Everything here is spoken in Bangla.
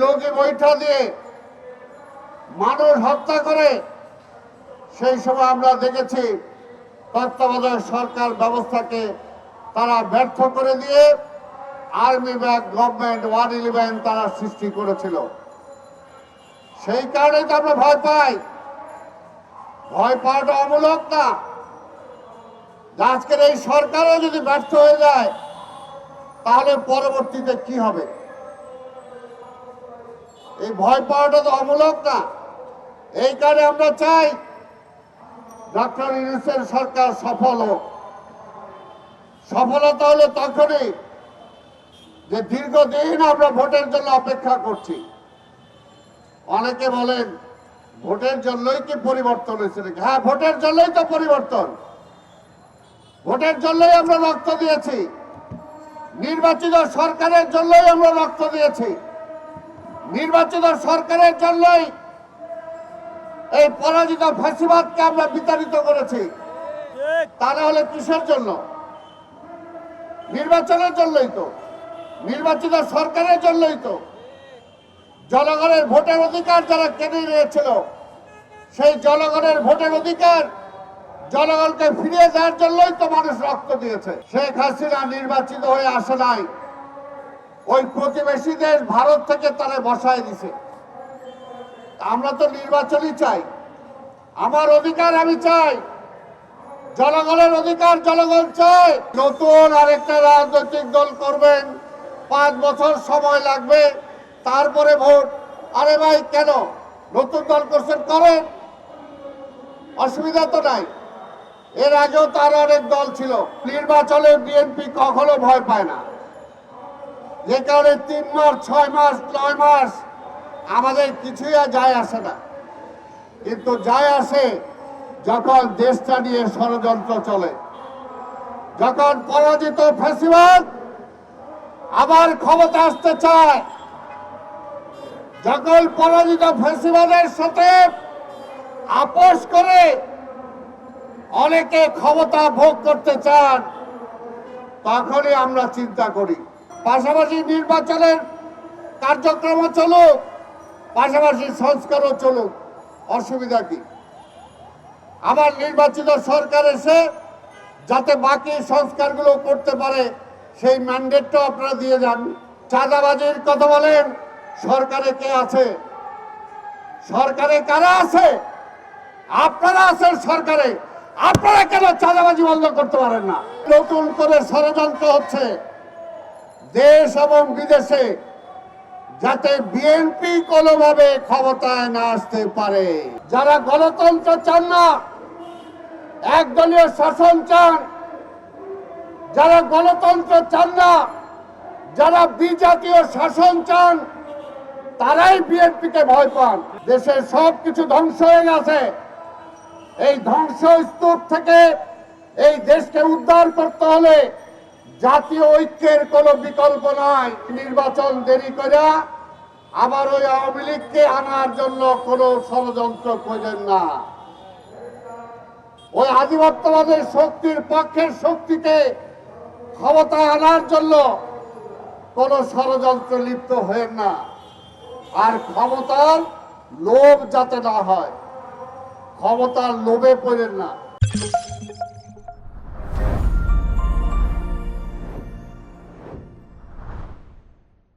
লগি বৈঠা দিয়ে মানুষ হত্যা করে, সেই সময় আমরা দেখেছি তত্ত্বাবধায়ক সরকার ব্যবস্থাকে তারা ব্যর্থ করে দিয়ে আর্মি ব্যাক গভর্নমেন্ট 111 তারা সৃষ্টি করেছিল। সেই কারণেই তো আমরা ভয় পাই। ভয় পাওয়াটা অমূলক না। আজকের এই সরকারও যদি ব্যর্থ হয়ে যায় তাহলে পরবর্তীতে কি হবে? এই ভয় পাওয়াটা তো অমূলক না। এই কারণে আমরা চাই ডক্টর ইউনূসের সরকার সফল হোক। সফলতা হলো তখনই যে দীর্ঘদিন আমরা ভোটের জন্য অপেক্ষা করছি। অনেকে বলেন ভোটের জন্যই কি পরিবর্তন হয়েছে? হ্যাঁ, ভোটের জন্যই তো পরিবর্তন। ভোটের জন্যই আমরা রক্ত দিয়েছি, নির্বাচিত সরকারের জন্যই আমরা রক্ত দিয়েছি, নির্বাচিত সরকারের জন্যই এই পরাজিত ফ্যাসিবাদকে আমরা বিতাড়িত করেছি। তা না হলে কিসের জন্য? নির্বাচনের জন্যই তো, নির্বাচিত সরকারের জন্যই তো। জনগণের ভোটের অধিকার যারা কেড়ে নিয়েছিল, সেই জনগণের ভোটের অধিকার জনগণকে ফিরিয়ে দেওয়ার জন্যই তো মানুষ রক্ত দিয়েছে। শেখ হাসিনা নির্বাচিত হয়ে আসে নাই, ওই প্রতিবেশী দেশ ভারত থেকে তারা বসায় দিছে। আমরা তো নির্বাচনই চাই, আমার অধিকার আমি চাই, জনগণের অধিকার জনগণ চায়। নতুন আরেকটা রাজনৈতিক দল করবেন, 5 বছর সময় লাগবে, তারপরে ভোট। আরে ভাই, কেন নতুন দল করছেন? করেন, অসুবিধা তো নাই। এর আগেও তার অনেক দল ছিল। নির্বাচনে বিএনপি কখনো ভয় পায় না, যে কারণে 3 মাস 6 মাস 9 মাস আমাদের কিছুই আর যায় আসে না। কিন্তু যায় আসে যখন দেশটা নিয়ে ষড়যন্ত্র চলে, যখন পরাজিত ফ্যাসিবাদ আবার ক্ষমতা আসতে চায়, যখন পরাজিত ফ্যাসিবাদের সাথে আপোষ করে অনেকে ক্ষমতা ভোগ করতে চান, তখনই আমরা চিন্তা করি পাশাপাশি নির্বাচনের কার্যক্রম চলুক, পাশাপাশি সংস্কারও চলুক, অসুবিধা কি? আবার নির্বাচিত সরকার এসে যাতে বাকি সংস্কারগুলো করতে পারে সেই ম্যান্ডেটটাও আপনারা দিয়ে যান। চাঁদাবাজির কথা বলেন, সরকারে কে আছে? সরকারে কারা আছে? আপনারা আছেন সরকারে, আপনারা কেন চাঁদাবাজি বন্ধ করতে পারেন না? নতুন করে ষড়যন্ত্র হচ্ছে দেশ এবং বিদেশে, যাতে বিএনপি কোনোভাবে ক্ষমতায় না আসতে পারে। যারা গণতন্ত্র চান না, একদলীয় শাসন চান, যারা গণতন্ত্র চান না, যারা বিজাতীয় শাসন চান, তারাই বিএনপিকে ভয় পান। দেশের সবকিছু ধ্বংস হয়ে গেছে। এই ধ্বংস স্তূপ থেকে এই দেশকে উদ্ধার করতে হলে জাতীয় ঐক্যের কোনো বিকল্প নাই। নির্বাচন দেরি করে আবার ওই আওয়ামী লীগকে আনার জন্য কোনো ষড়যন্ত্র করেন না। ওই আধিপত্যবাদের শক্তির পক্ষের শক্তিকে ক্ষমতায় আনার জন্য কোনো ষড়যন্ত্র লিপ্ত হয়েন না। আর ক্ষমতার লোভ যাতে না হয়, ক্ষমতার লোভে পড়েন না।